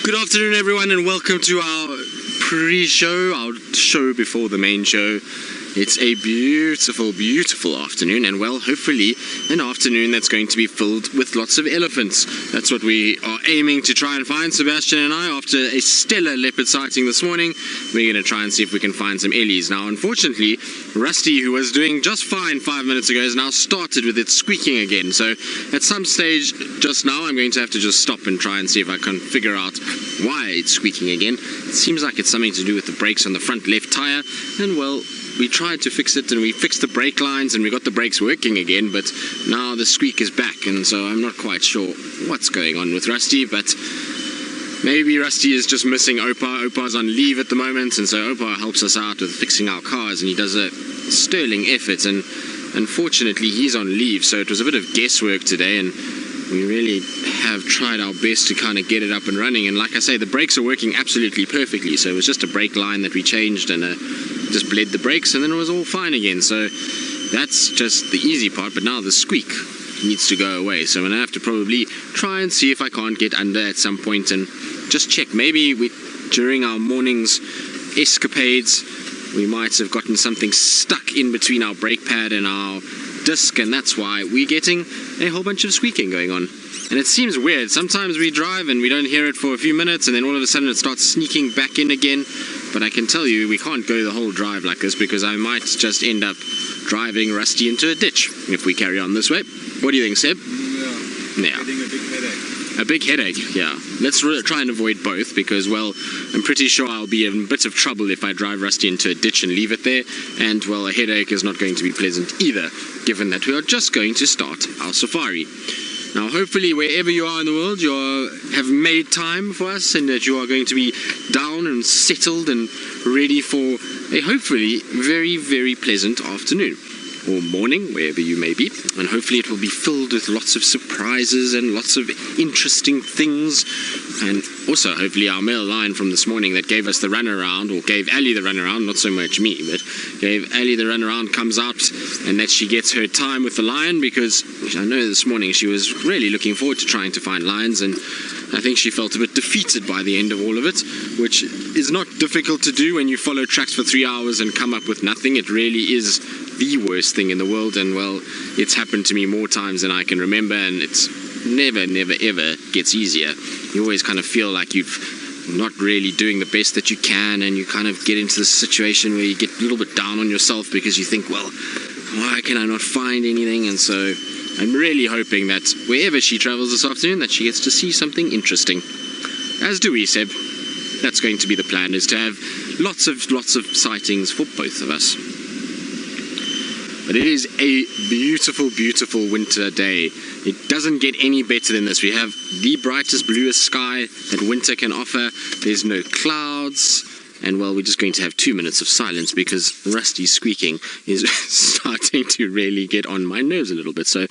Good afternoon, everyone, and welcome to our pre-show, our show before the main show. It's a beautiful, beautiful afternoon, and well, hopefully an afternoon that's going to be filled with lots of elephants. That's what we are aiming to try and find, Sebastian and I. After a stellar leopard sighting this morning, we're going to try and see if we can find some ellies. Now, unfortunately, Rusty, who was doing just fine 5 minutes ago, has now started with it squeaking again. So at some stage just now, I'm going to have to just stop and try and see if I can figure out why it's squeaking again. It seems like it's something to do with the brakes on the front left tire, and well, we tried to fix it and we fixed the brake lines and we got the brakes working again, but now the squeak is back, and so I'm not quite sure what's going on with Rusty, but maybe Rusty is just missing Opa. Opa's on leave at the moment, and so Opa helps us out with fixing our cars, and he does a sterling effort, and unfortunately he's on leave, so it was a bit of guesswork today, and we really have tried our best to kind of get it up and running. And like I say, the brakes are working absolutely perfectly, so it was just a brake line that we changed and just bled the brakes, and then it was all fine again. So that's just the easy part, but now the squeak needs to go away, so I'm going to have to probably try and see if I can't get under at some point and just check. Maybe during our morning's escapades we might have gotten something stuck in between our brake pad and our disc, and that's why we're getting a whole bunch of squeaking going on. And it seems weird. Sometimes we drive and we don't hear it for a few minutes, and then all of a sudden it starts sneaking back in again. But I can tell you, we can't go the whole drive like this, because I might just end up driving Rusty into a ditch if we carry on this way. What do you think, Seb? Yeah. Getting a big headache. A big headache, yeah. Let's try and avoid both, because, well, I'm pretty sure I'll be in a bit of trouble if I drive Rusty into a ditch and leave it there. And, well, a headache is not going to be pleasant either, given that we are just going to start our safari. Now, hopefully, wherever you are in the world, you have made time for us, and that you are going to be down and settled and ready for a hopefully very, very pleasant afternoon. Or morning, wherever you may be, and hopefully it will be filled with lots of surprises and lots of interesting things. And also hopefully our male lion from this morning that gave us the runaround, or gave Ali the runaround, not so much me, but gave Ali the runaround, comes out, and that she gets her time with the lion, because I know this morning she was really looking forward to trying to find lions, and I think she felt a bit defeated by the end of all of it, which is not difficult to do when you follow tracks for 3 hours and come up with nothing. It really is the worst thing in the world, and well, it's happened to me more times than I can remember, and it's never ever gets easier. You always kind of feel like you've not really doing the best that you can, and you kind of get into this situation where you get a little bit down on yourself because you think, well, why can I not find anything? And so I'm really hoping that wherever she travels this afternoon, that she gets to see something interesting. As do we, Seb. That's going to be the plan, is to have lots of sightings for both of us. But it is a beautiful, beautiful winter day. It doesn't get any better than this. We have the brightest, bluest sky that winter can offer. There's no clouds. And, well, we're just going to have 2 minutes of silence because Rusty's squeaking is starting to really get on my nerves a little bit. So,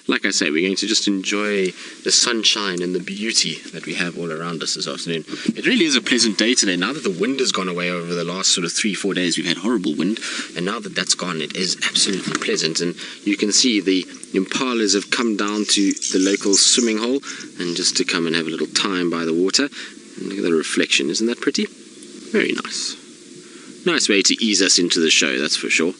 like I say, we're going to just enjoy the sunshine and the beauty that we have all around us this afternoon. It really is a pleasant day today. Now that the wind has gone away over the last sort of 3-4 days, we've had horrible wind. And now that that's gone, it is absolutely pleasant. And you can see the impalas have come down to the local swimming hole and just to come and have a little time by the water. And look at the reflection. Isn't that pretty? Very nice. Nice way to ease us into the show, that's for sure.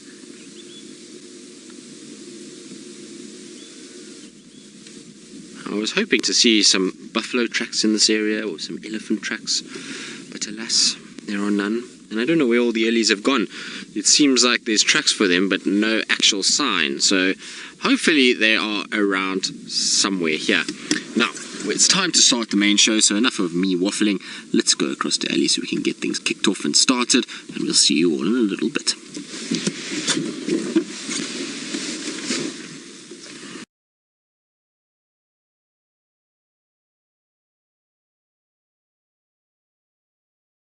I was hoping to see some buffalo tracks in this area, or some elephant tracks, but alas, there are none. And I don't know where all the ellies have gone. It seems like there's tracks for them, but no actual sign. So hopefully they are around somewhere here. Now, it's time to start the main show, so enough of me waffling. Let's go across to Ali so we can get things kicked off and started, and we'll see you all in a little bit.